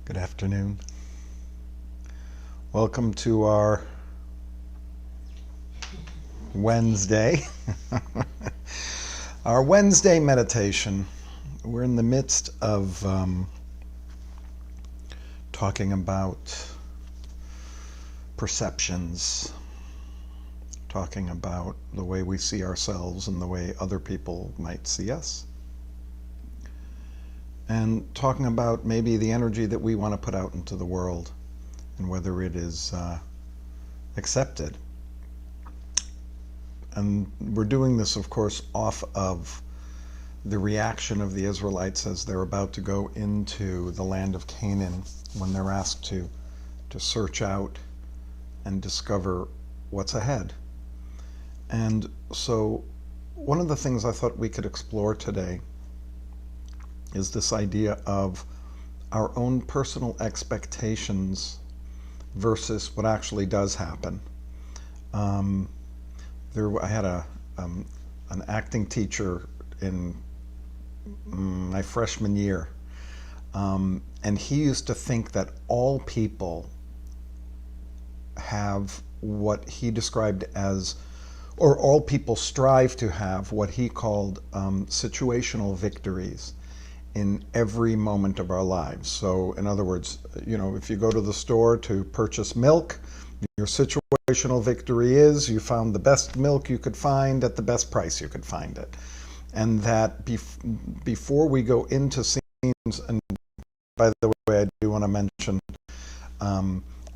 Good afternoon. Welcome to our Wednesday. Our Wednesday meditation. We're in the midst of talking about perceptions, talking about the way we see ourselves and the way other people might see us, and talking about maybe the energy that we want to put out into the world and whether it is accepted. And we're doing this, of course, off of the reaction of the Israelites as they're about to go into the land of Canaan, when they're asked to search out and discover what's ahead. And so one of the things I thought we could explore today is this idea of our own personal expectations versus what actually does happen. I had an acting teacher in my freshman year, and he used to think that all people have what he described as, or all people strive to have what he called situational victories in every moment of our lives. So in other words, if you go to the store to purchase milk, your situational victory is you found the best milk you could find at the best price you could find it. And that before we go into scenes, and by the way, I do want to mention,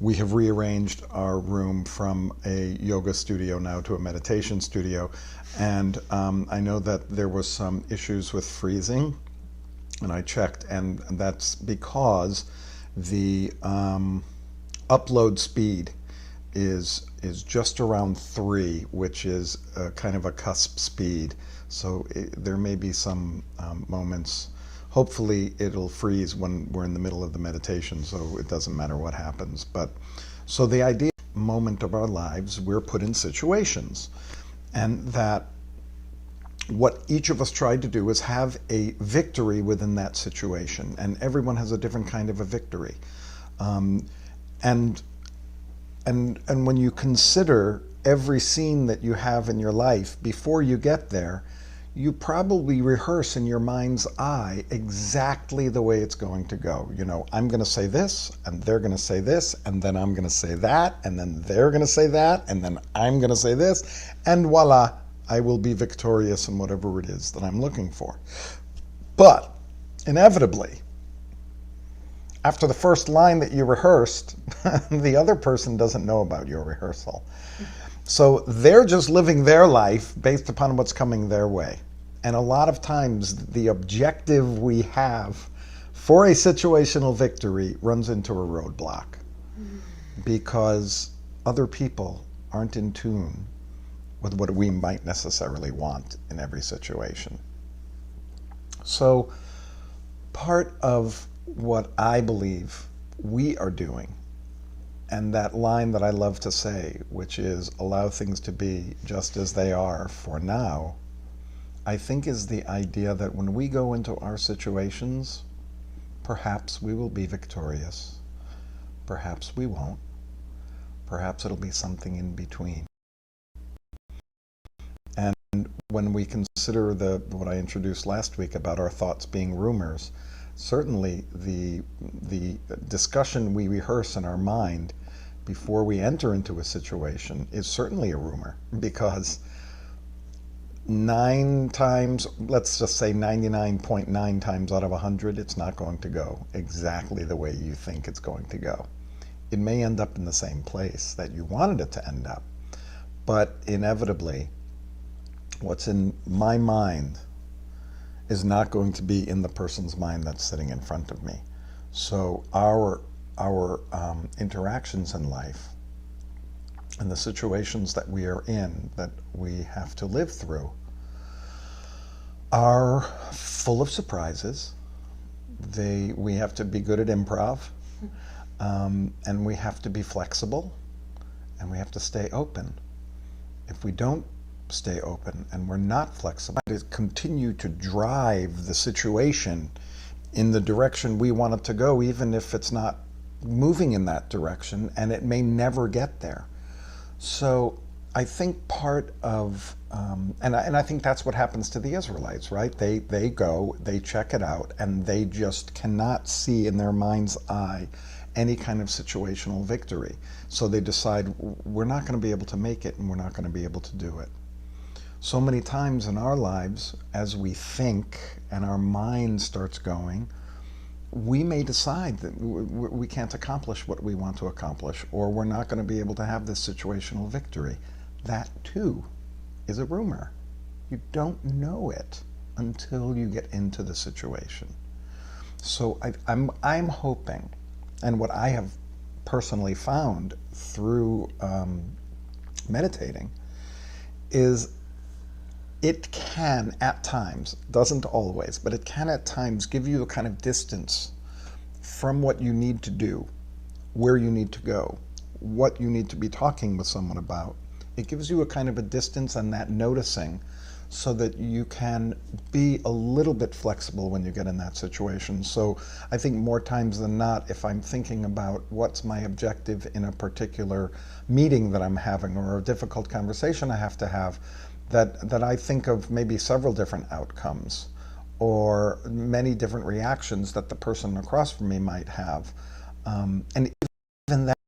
we have rearranged our room from a yoga studio now to a meditation studio. And I know that there was some issues with freezing, and I checked, and that's because the upload speed is just around 3, which is kind of a cusp speed. So there may be some moments. Hopefully it'll freeze when we're in the middle of the meditation, so it doesn't matter what happens. But so the idea moment of our lives, we're put in situations, and that what each of us tried to do is have a victory within that situation, and everyone has a different kind of a victory. And when you consider every scene that you have in your life, before you get there, you probably rehearse in your mind's eye exactly the way it's going to go. I'm going to say this, and they're going to say this, and then I'm going to say that, and then they're going to say that, and then I'm going to say this, and voila, I will be victorious in whatever it is that I'm looking for. But inevitably, after the first line that you rehearsed, the other person doesn't know about your rehearsal. So they're just living their life based upon what's coming their way. And a lot of times the objective we have for a situational victory runs into a roadblock because other people aren't in tune with what we might necessarily want in every situation. So part of what I believe we are doing, and that line that I love to say, which is allow things to be just as they are for now, I think is the idea that when we go into our situations, perhaps we will be victorious, perhaps we won't, perhaps it'll be something in between. And when we consider what I introduced last week about our thoughts being rumors, certainly the discussion we rehearse in our mind before we enter into a situation is certainly a rumor, because 9 times, let's just say 99.9 times out of 100, it's not going to go exactly the way you think it's going to go. It may end up in the same place that you wanted it to end up, but inevitably, what's in my mind is not going to be in the person's mind that's sitting in front of me. So our interactions in life and the situations that we are in, that we have to live through, are full of surprises. We have to be good at improv, and we have to be flexible, and we have to stay open. If we don't stay open and we're not flexible, to continue to drive the situation in the direction we want it to go, even if it's not moving in that direction, and it may never get there. So I think part of, and I think that's what happens to the Israelites, right? They go, they check it out, and they just cannot see in their mind's eye any kind of situational victory. So they decide, we're not going to be able to make it, and we're not going to be able to do it. So many times in our lives, as we think and our mind starts going, we may decide that we can't accomplish what we want to accomplish, or we're not going to be able to have this situational victory. That too is a rumor. You don't know it until you get into the situation. So I'm hoping, and what I have personally found through meditating, is it can at times, doesn't always, but it can at times give you a kind of distance from what you need to do, where you need to go, what you need to be talking with someone about. It gives you a kind of a distance and that noticing, so that you can be a little bit flexible when you get in that situation. So I think more times than not, if I'm thinking about what's my objective in a particular meeting that I'm having, or a difficult conversation I have to have, that I think of maybe several different outcomes or many different reactions that the person across from me might have. And even that,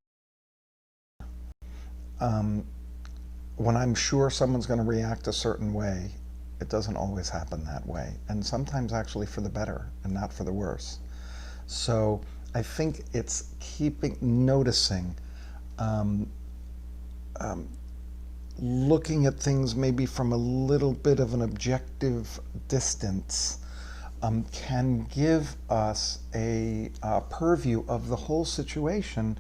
when I'm sure someone's going to react a certain way, it doesn't always happen that way. And sometimes actually for the better and not for the worse. So I think it's noticing, looking at things maybe from a little bit of an objective distance, can give us a purview of the whole situation,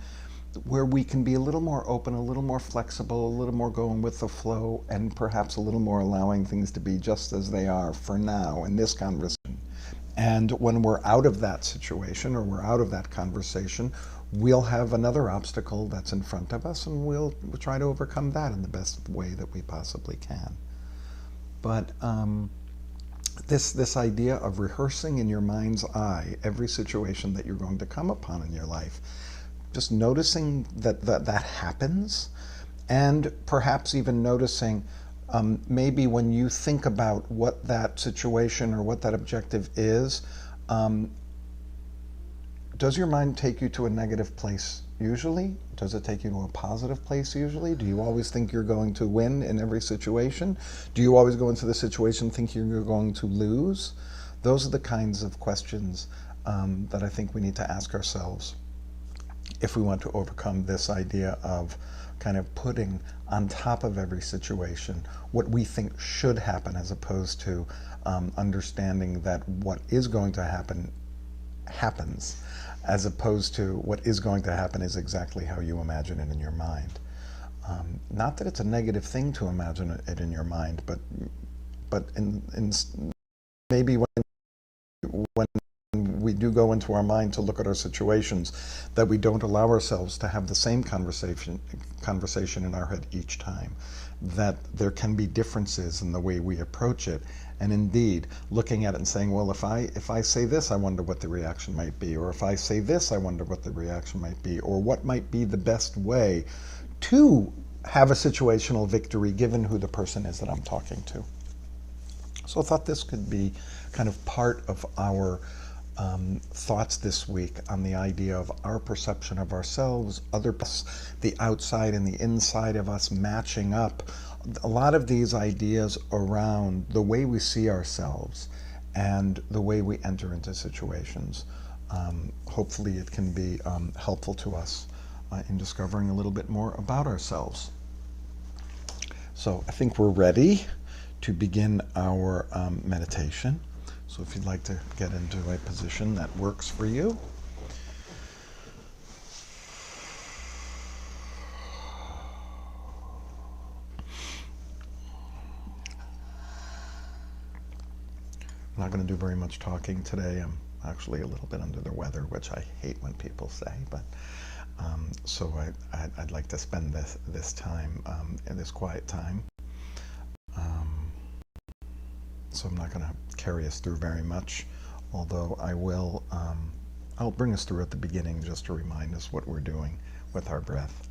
where we can be a little more open, a little more flexible, a little more going with the flow, and perhaps a little more allowing things to be just as they are for now in this conversation. And when we're out of that situation, or we're out of that conversation, we'll have another obstacle that's in front of us, and we'll try to overcome that in the best way that we possibly can. But this idea of rehearsing in your mind's eye every situation that you're going to come upon in your life, just noticing that happens, and perhaps even noticing maybe when you think about what that situation or what that objective is, does your mind take you to a negative place usually? Does it take you to a positive place usually? Do you always think you're going to win in every situation? Do you always go into the situation thinking you're going to lose? Those are the kinds of questions that I think we need to ask ourselves if we want to overcome this idea of kind of putting on top of every situation what we think should happen, as opposed to understanding that what is going to happen happens, as opposed to what is going to happen is exactly how you imagine it in your mind. Not that it's a negative thing to imagine it in your mind, but maybe when we do go into our mind to look at our situations, that we don't allow ourselves to have the same conversation in our head each time, that there can be differences in the way we approach it. And indeed, looking at it and saying, well, if I say this, I wonder what the reaction might be, or if I say this, I wonder what the reaction might be, or what might be the best way to have a situational victory given who the person is that I'm talking to. So I thought this could be kind of part of our thoughts this week on the idea of our perception of ourselves, the outside and the inside of us matching up. A lot of these ideas around the way we see ourselves and the way we enter into situations. Hopefully it can be helpful to us in discovering a little bit more about ourselves. So I think we're ready to begin our meditation. So if you'd like to get into a position that works for you. I'm not going to do very much talking today. I'm actually a little bit under the weather, which I hate when people say, but so I'd like to spend this time, in this quiet time. So I'm not going to carry us through very much, although I'll bring us through at the beginning just to remind us what we're doing with our breath.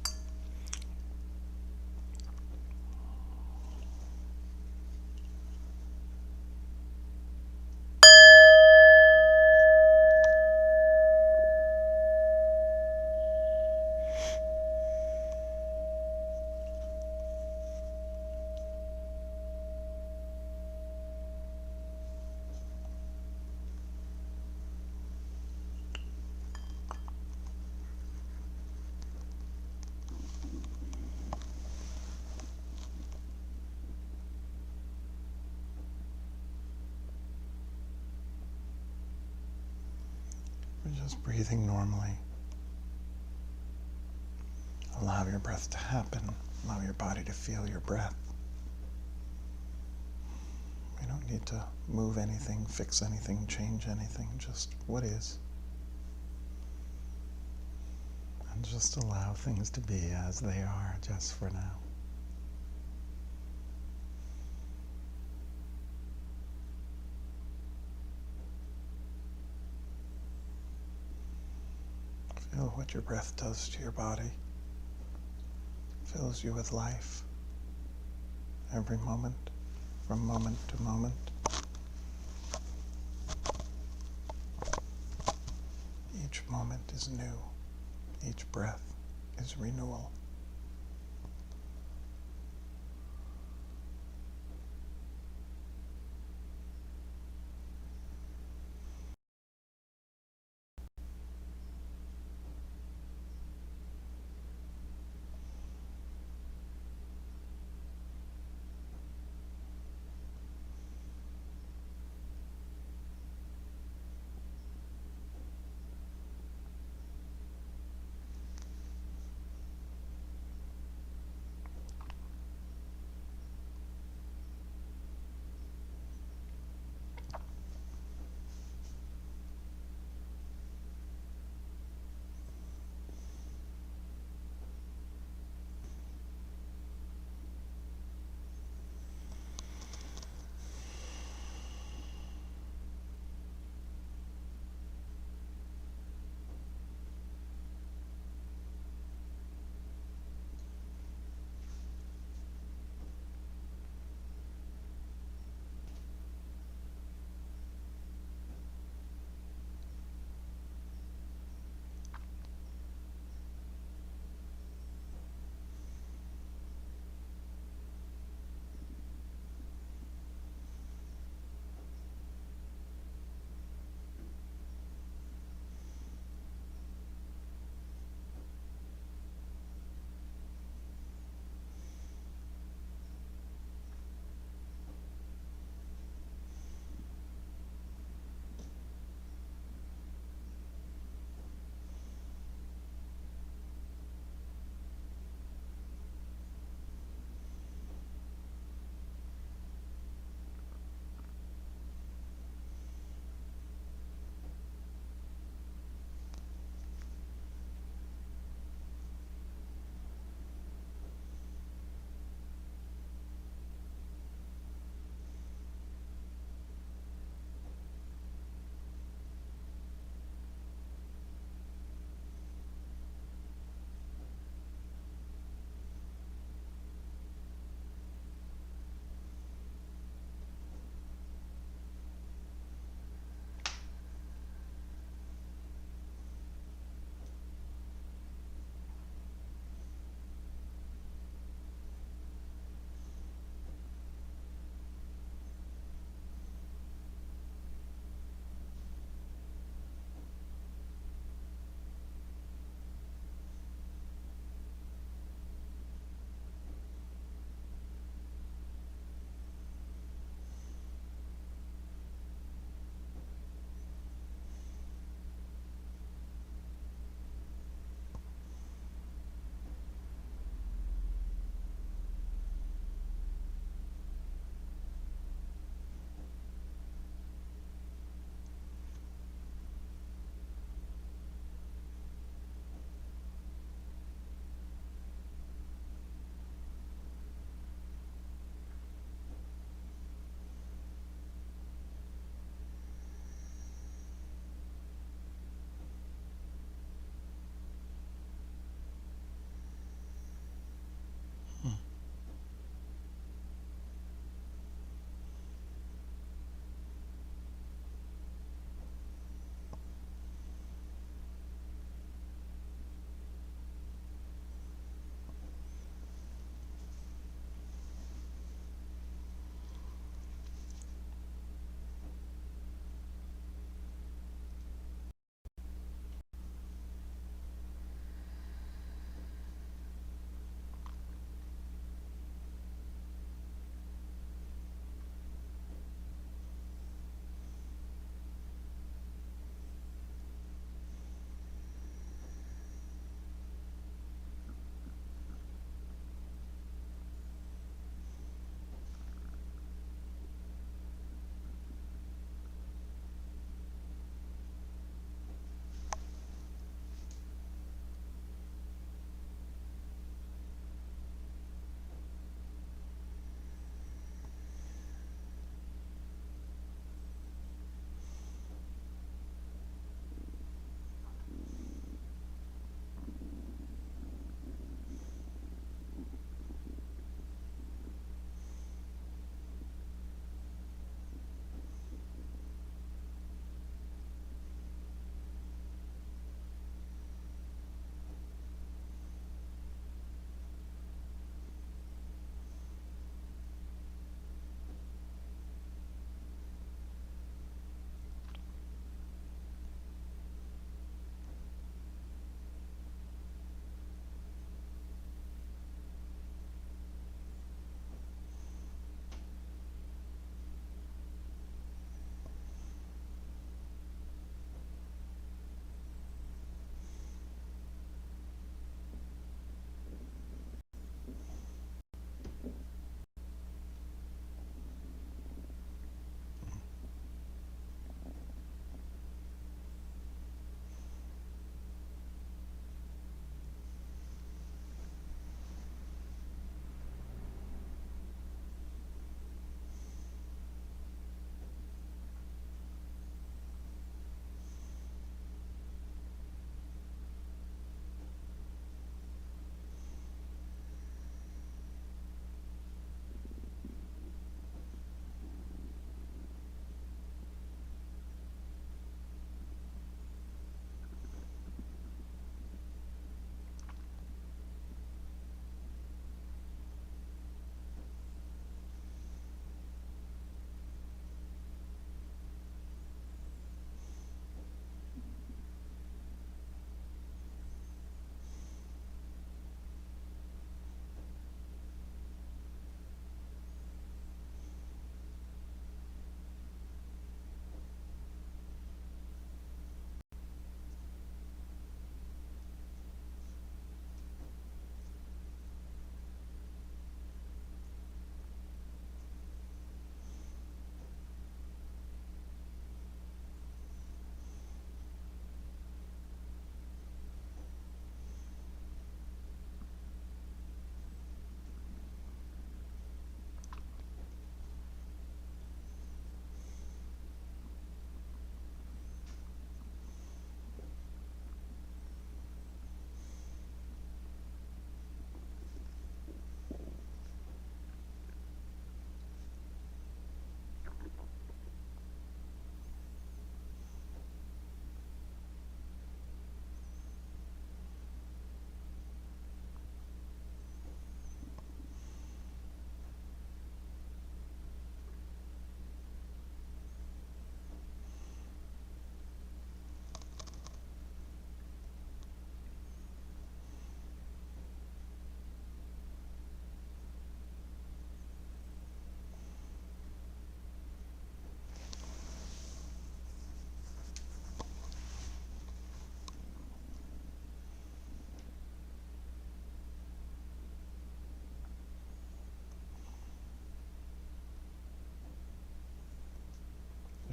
We're just breathing normally. Allow your breath to happen. Allow your body to feel your breath. We don't need to move anything, fix anything, change anything, just what is. And just allow things to be as they are just for now. Feel what your breath does to your body. Fills you with life. Every moment, from moment to moment. Each moment is new. Each breath is renewal.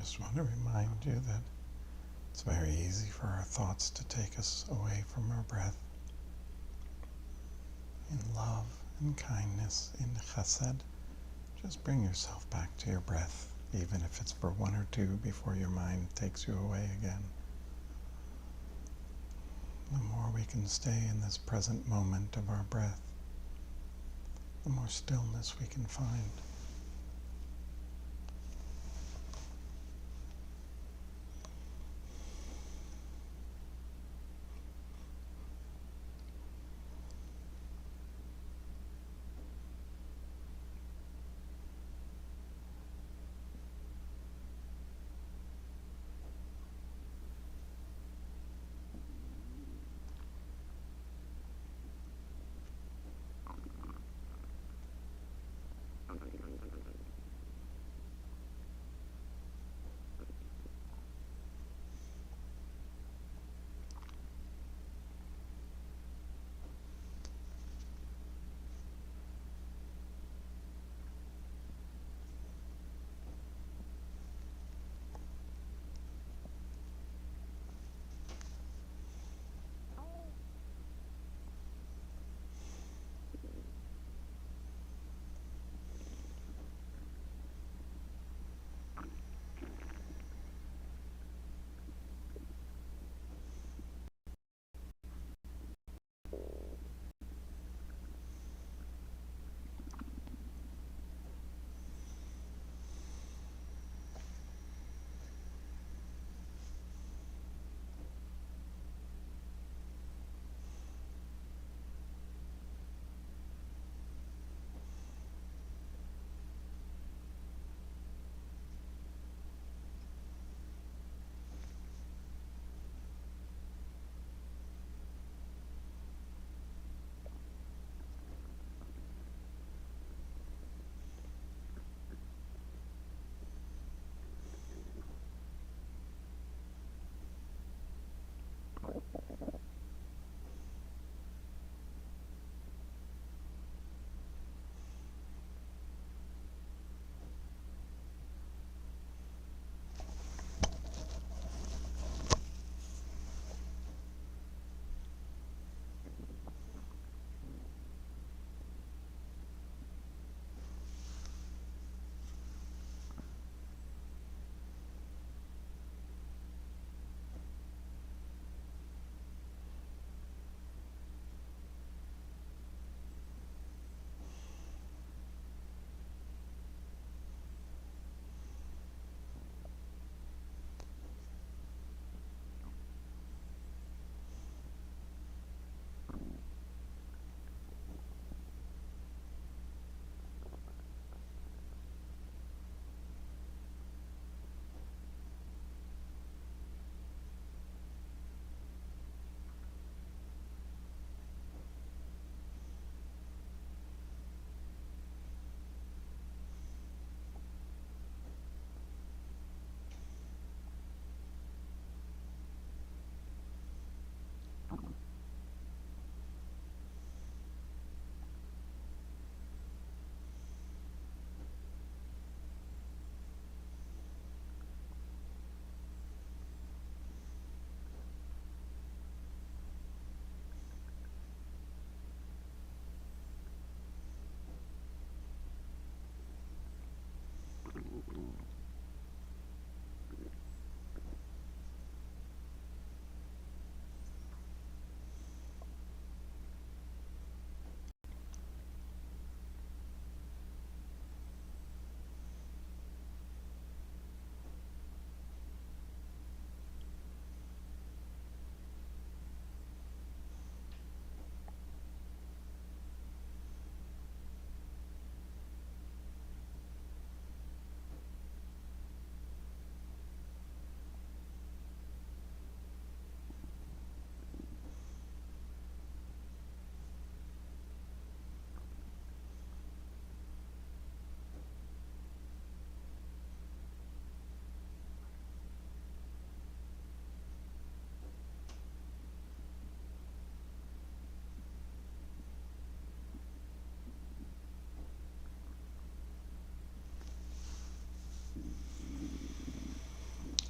Just want to remind you that it's very easy for our thoughts to take us away from our breath. In love and kindness, in chesed, just bring yourself back to your breath, even if it's for 1 or 2 before your mind takes you away again. The more we can stay in this present moment of our breath, the more stillness we can find.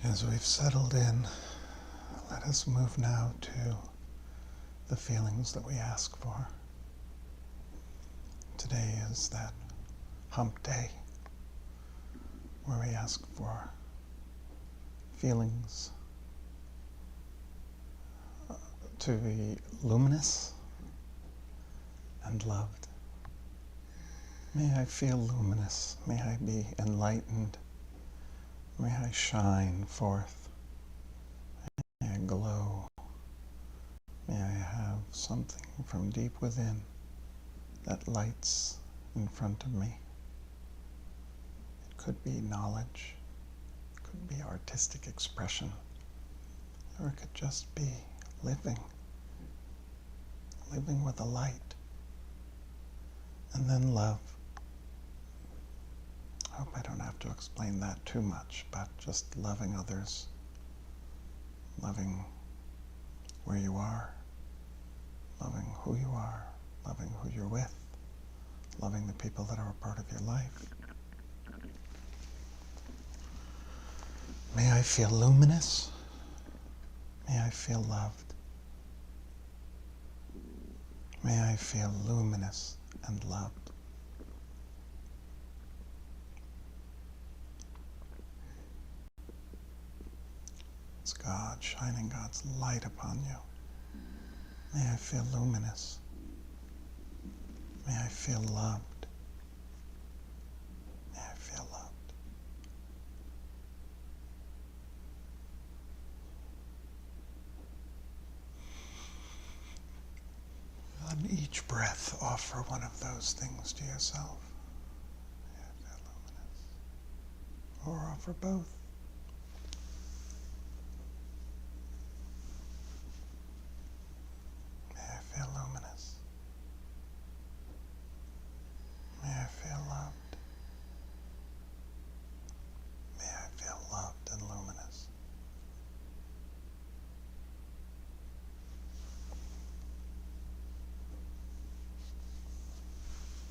As we've settled in, let us move now to the feelings that we ask for. Today is that hump day where we ask for feelings to be luminous and loved. May I feel luminous. May I be enlightened. May I shine forth. May I glow. May I have something from deep within that lights in front of me. It could be knowledge, it could be artistic expression, or it could just be living with a light. And then love. I hope I don't have to explain that too much, but just loving others, loving where you are, loving who you are, loving who you're with, loving the people that are a part of your life. May I feel luminous. May I feel loved. May I feel luminous and loved. It's God shining God's light upon you. May I feel luminous. May I feel loved. May I feel loved. On each breath, offer one of those things to yourself. May I feel luminous. Or offer both. May I feel luminous. May I feel loved. May I feel loved and luminous.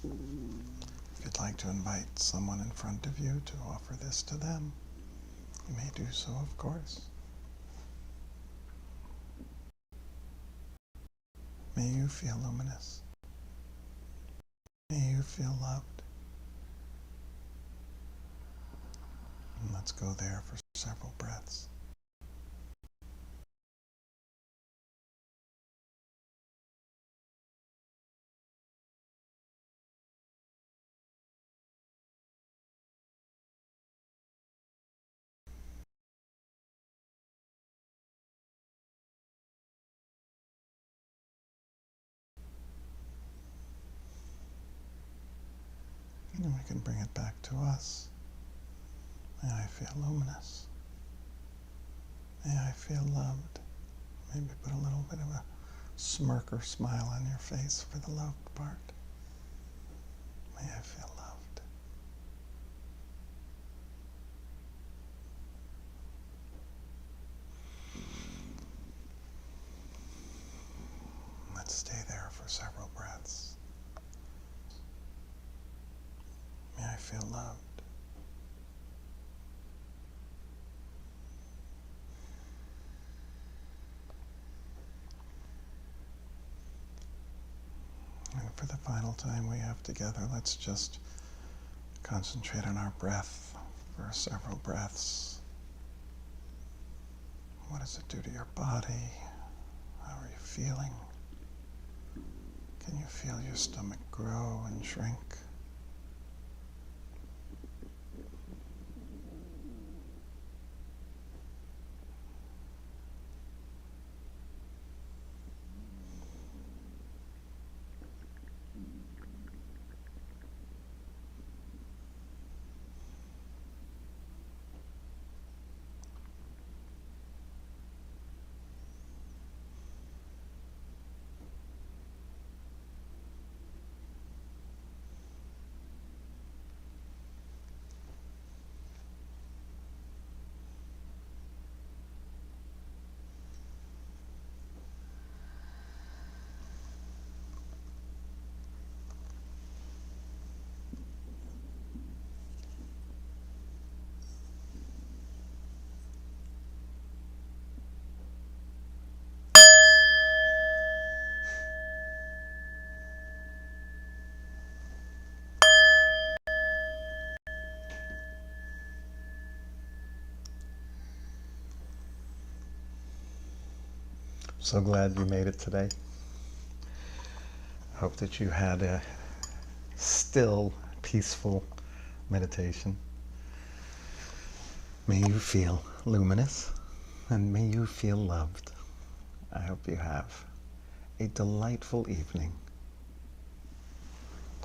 If you'd like to invite someone in front of you to offer this to them, you may do so, of course. May you feel luminous. May you feel loved. And let's go there for several breaths. And we can bring it back to us. May I feel luminous. May I feel loved. Maybe put a little bit of a smirk or smile on your face for the loved part. May I feel loved. Let's stay there for several breaths. May I feel loved. And for the final time we have together, let's just concentrate on our breath for several breaths. What does it do to your body? How are you feeling? Can you feel your stomach grow and shrink? So glad you made it today. Hope that you had a still, peaceful meditation. May you feel luminous and may you feel loved. I hope you have a delightful evening.